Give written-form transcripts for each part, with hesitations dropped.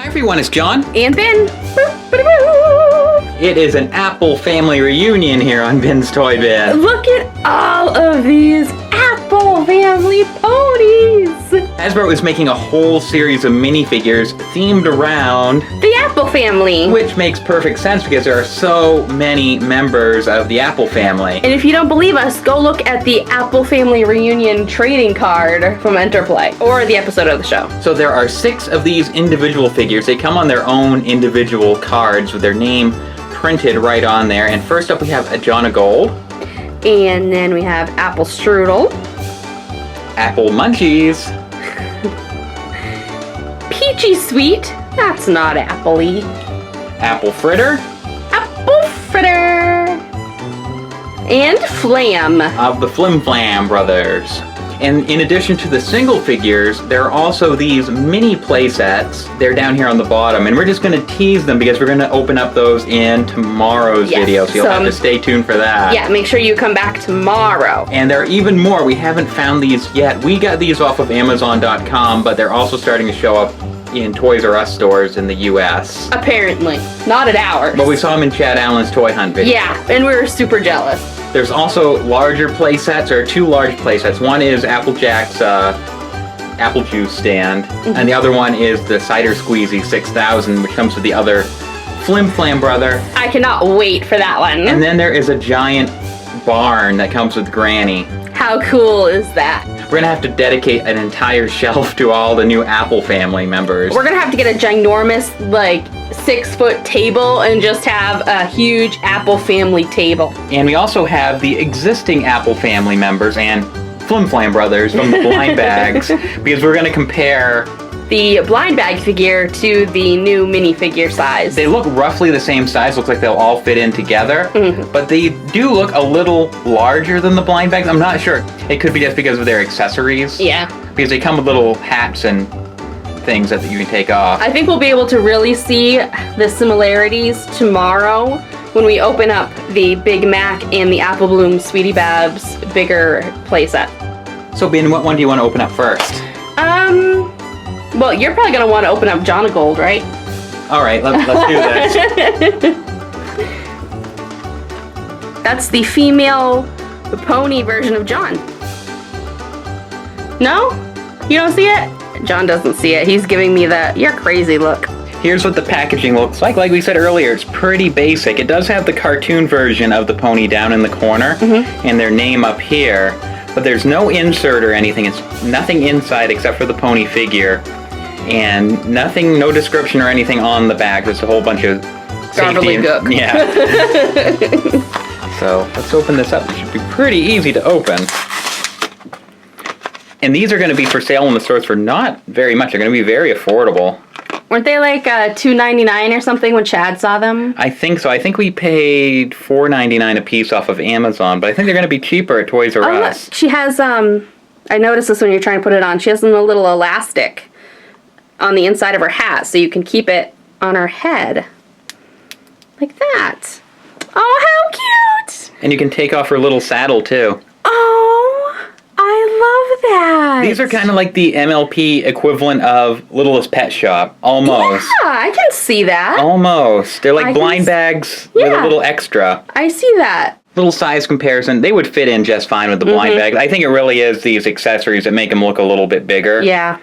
everyone, it's John. And Ben. It is an Apple family reunion here on Ben's Toy Bin. Look at all of these Apple family ponies. Hasbro is making a whole series of minifigures themed around the Apple family. Which makes perfect sense because there are so many members of the Apple family. And if you don't believe us, go look at the Apple family reunion trading card from Enterplay or the episode of the show. So there are 6 of these individual figures. They come on their own individual cards with their name printed right on there. And first up we have a Jonna Gold. And then we have Apple Strudel. Apple Munchies. Peachy Sweet. That's not Apple-y. Apple Fritter. Apple Fritter. And Flam. Of the Flim brothers. And in addition to the single figures, there are also these mini playsets. They're down here on the bottom, and we're just going to tease them because we're going to open up those in tomorrow's video, so you'll have to stay tuned for that. Yeah, make sure you come back tomorrow. And there are even more. We haven't found these yet. We got these off of Amazon.com, but they're also starting to show up in Toys R Us stores in the US. Apparently. Not at ours. But we saw them in Chad Allen's Toy Hunt video. Yeah, and we were super jealous. There's also larger play sets, or 2 large play sets. One is Applejack's apple juice stand, and the other one is the Cider Squeezy 6000, which comes with the other Flam brother. I cannot wait for that one. And then there is a giant barn that comes with Granny. How cool is that? We're gonna have to dedicate an entire shelf to all the new Apple family members. We're gonna have to get a ginormous, 6-foot table and just have a huge Apple family table. And we also have the existing Apple family members and Flam brothers from the blind bags, because we're gonna compare the blind bag figure to the new minifigure size. They look roughly the same size. Looks like they'll all fit in together. But they do look a little larger than the blind bags. I'm not sure. It could be just because of their accessories. Yeah. Because they come with little hats and things that you can take off. I think we'll be able to really see the similarities tomorrow when we open up the Big Mac and the Apple Bloom Sweetie Babs bigger playset. So Ben, what one do you want to open up first? Well, you're probably going to want to open up Jonna Gold, right? All right, let's do this. That's the female pony version of John. No? You don't see it? John doesn't see it. He's giving me the, you're crazy look. Here's what the packaging looks like. Like we said earlier, it's pretty basic. It does have the cartoon version of the pony down in the corner and their name up here, but there's no insert or anything. It's nothing inside except for the pony figure. And nothing, no description or anything on the back. There's a whole bunch of safety. Yeah. So let's open this up. It should be pretty easy to open. And these are going to be for sale in the stores for not very much. They're going to be very affordable. Weren't they like $2.99 or something when Chad saw them? I think so. I think we paid $4.99 a piece off of Amazon, but I think they're going to be cheaper at Toys R Us. Look, she has, I noticed this when you're trying to put it on. She has a little elastic on the inside of her hat, so you can keep it on her head. Like that. Oh, how cute! And you can take off her little saddle, too. Oh, I love that. These are kind of like the MLP equivalent of Littlest Pet Shop. Almost. Yeah, I can see that. Almost. They're like blind bags with a little extra. I see that. Little size comparison. They would fit in just fine with the blind bags. I think it really is these accessories that make them look a little bit bigger. Yeah.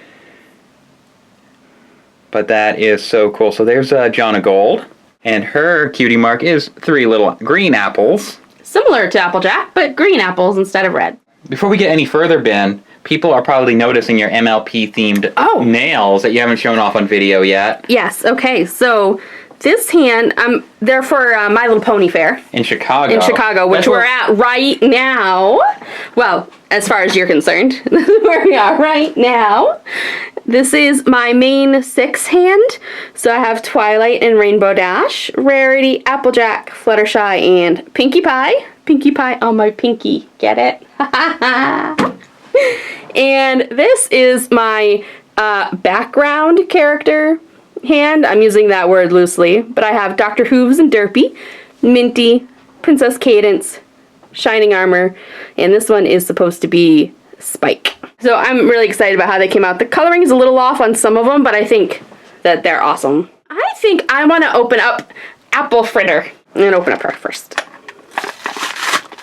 But that is so cool. So there's Jonna Gold. And her cutie mark is 3 little green apples. Similar to Applejack, but green apples instead of red. Before we get any further, Ben, people are probably noticing your MLP-themed nails that you haven't shown off on video yet. Yes, okay. So this hand, they're for My Little Pony Fair. In Chicago. In Chicago, which we're at right now. Well, as far as you're concerned, where we are right now. This is my main 6 hand. So I have Twilight and Rainbow Dash, Rarity, Applejack, Fluttershy, and Pinkie Pie. Pinkie Pie on my pinky. Get it? And this is my background character hand. I'm using that word loosely. But I have Dr. Hooves and Derpy, Minty, Princess Cadence, Shining Armor, and this one is supposed to be Spike. So I'm really excited about how they came out. The coloring is a little off on some of them, but I think that they're awesome. I think I want to open up Apple Fritter. I'm going to open up her first.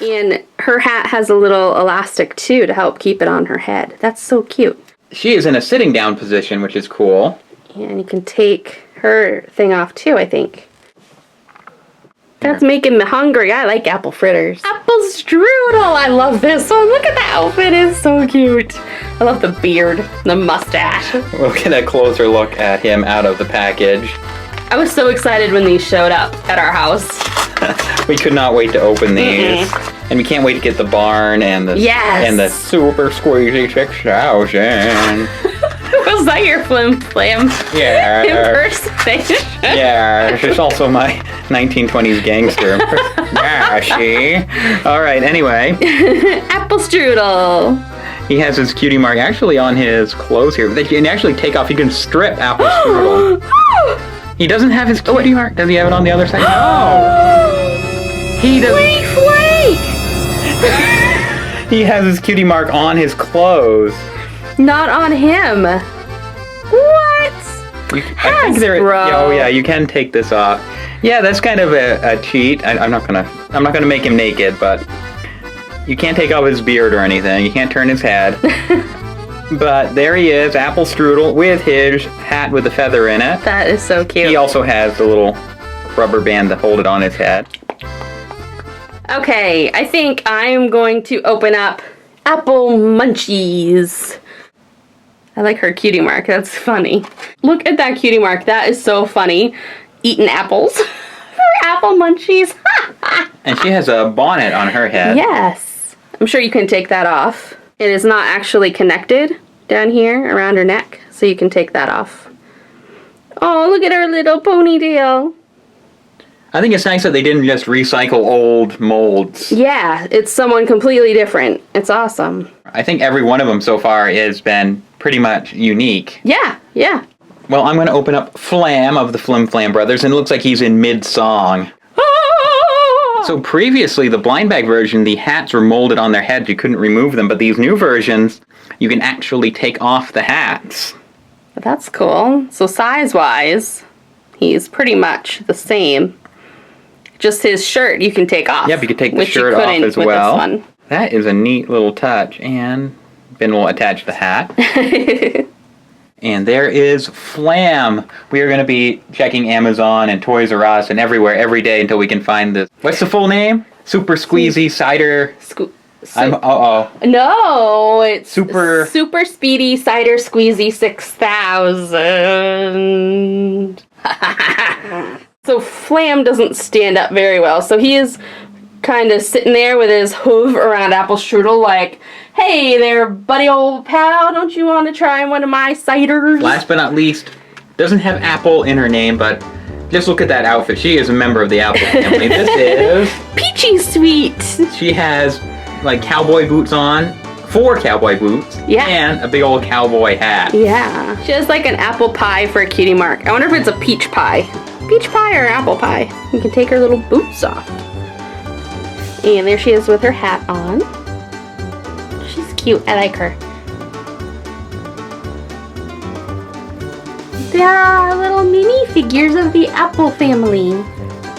And her hat has a little elastic, too, to help keep it on her head. That's so cute. She is in a sitting down position, which is cool. And you can take her thing off, too, I think. That's making me hungry. I like apple fritters. Apple strudel. I love this one. Look at the outfit. It's so cute. I love the beard, the mustache. We'll get a closer look at him out of the package. I was so excited when these showed up at our house. We could not wait to open these. And we can't wait to get the barn and the super squeezy 6000. Was that your Flim Yeah. impersonation? Yeah, it's also my 1920s gangster. Yeah, she. All right, anyway. Apple strudel. He has his cutie mark actually on his clothes here. They can actually take off. You can strip Apple strudel. He doesn't have his cutie mark. Does he have it on the other side? No. He does. Flake. He has his cutie mark on his clothes. Not on him. What? I think oh yeah, you can take this off. Yeah, that's kind of a cheat. I'm not gonna make him naked, but you can't take off his beard or anything. You can't turn his head. But there he is, Apple Strudel, with his hat with a feather in it. That is so cute. He also has the little rubber band to hold it on his head. Okay, I think I'm going to open up Apple Munchies. I like her cutie mark. That's funny. Look at that cutie mark. That is so funny. Eating apples. For Apple Munchies. And she has a bonnet on her head. Yes. I'm sure you can take that off. It is not actually connected down here around her neck, so you can take that off. Oh, look at her little ponytail. I think it's nice that they didn't just recycle old molds. Yeah, it's someone completely different. It's awesome. I think every one of them so far has been pretty much unique. Yeah. Well, I'm going to open up Flam of the Flim Flam Brothers, and it looks like he's in mid-song. So previously, the blind bag version, the hats were molded on their heads. You couldn't remove them. But these new versions, you can actually take off the hats. That's cool. So size-wise, he's pretty much the same. Just his shirt you can take off. Yep, you can take the shirt off as well. With this one. That is a neat little touch. And Ben will attach the hat. And there is Flam. We are going to be checking Amazon and Toys R Us and everywhere every day until we can find this. What's the full name? Super Squeezy Cider. No, it's Super Speedy Cider Squeezy 6000. So Flam doesn't stand up very well. So he is kind of sitting there with his hoof around Apple Strudel like, hey there, buddy old pal, don't you want to try one of my ciders? Last but not least, doesn't have Apple in her name, but just look at that outfit. She is a member of the Apple family. This is Peachy Sweet. She has like cowboy boots on, 4 cowboy boots, and a big old cowboy hat. Yeah. She has like an apple pie for a cutie mark. I wonder if it's a peach pie. Peach pie or apple pie. You can take her little boots off. And there she is with her hat on. She's cute. I like her. There are little minifigures of the Apple family.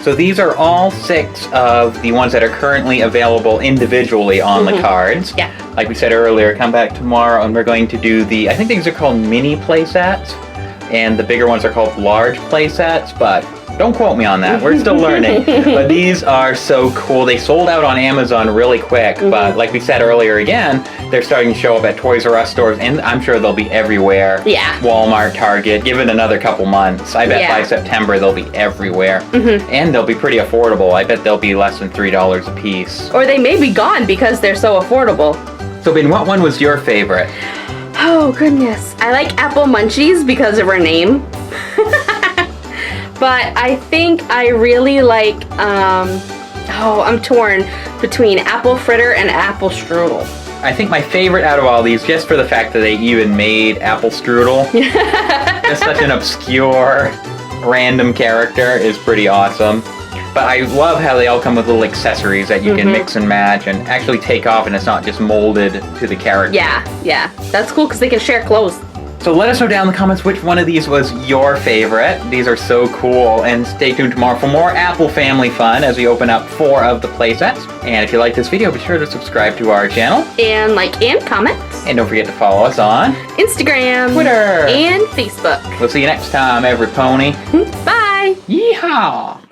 So these are all 6 of the ones that are currently available individually on the cards. Yeah. Like we said earlier, come back tomorrow and we're going to do the, I think these are called mini playsets, and the bigger ones are called large playsets, but don't quote me on that. We're still learning. But these are so cool. They sold out on Amazon really quick, but like we said earlier again, they're starting to show up at Toys R Us stores, and I'm sure they'll be everywhere. Yeah. Walmart, Target, give it another couple months. I bet by September they'll be everywhere. And they'll be pretty affordable. I bet they'll be less than $3 a piece. Or they may be gone because they're so affordable. So Ben, what one was your favorite? Oh goodness. I like Apple Munchies because of her name. But I think I really like, I'm torn between Apple Fritter and Apple Strudel. I think my favorite out of all these, just for the fact that they even made Apple Strudel, it's such an obscure, random character, is pretty awesome. But I love how they all come with little accessories that you can mix and match and actually take off, and it's not just molded to the character. Yeah. That's cool because they can share clothes. So let us know down in the comments which one of these was your favorite. These are so cool. And stay tuned tomorrow for more Apple family fun as we open up 4 of the playsets. And if you like this video, be sure to subscribe to our channel. And like and comment. And don't forget to follow us on Instagram. Twitter. And Facebook. We'll see you next time, every pony. Bye. Yeehaw!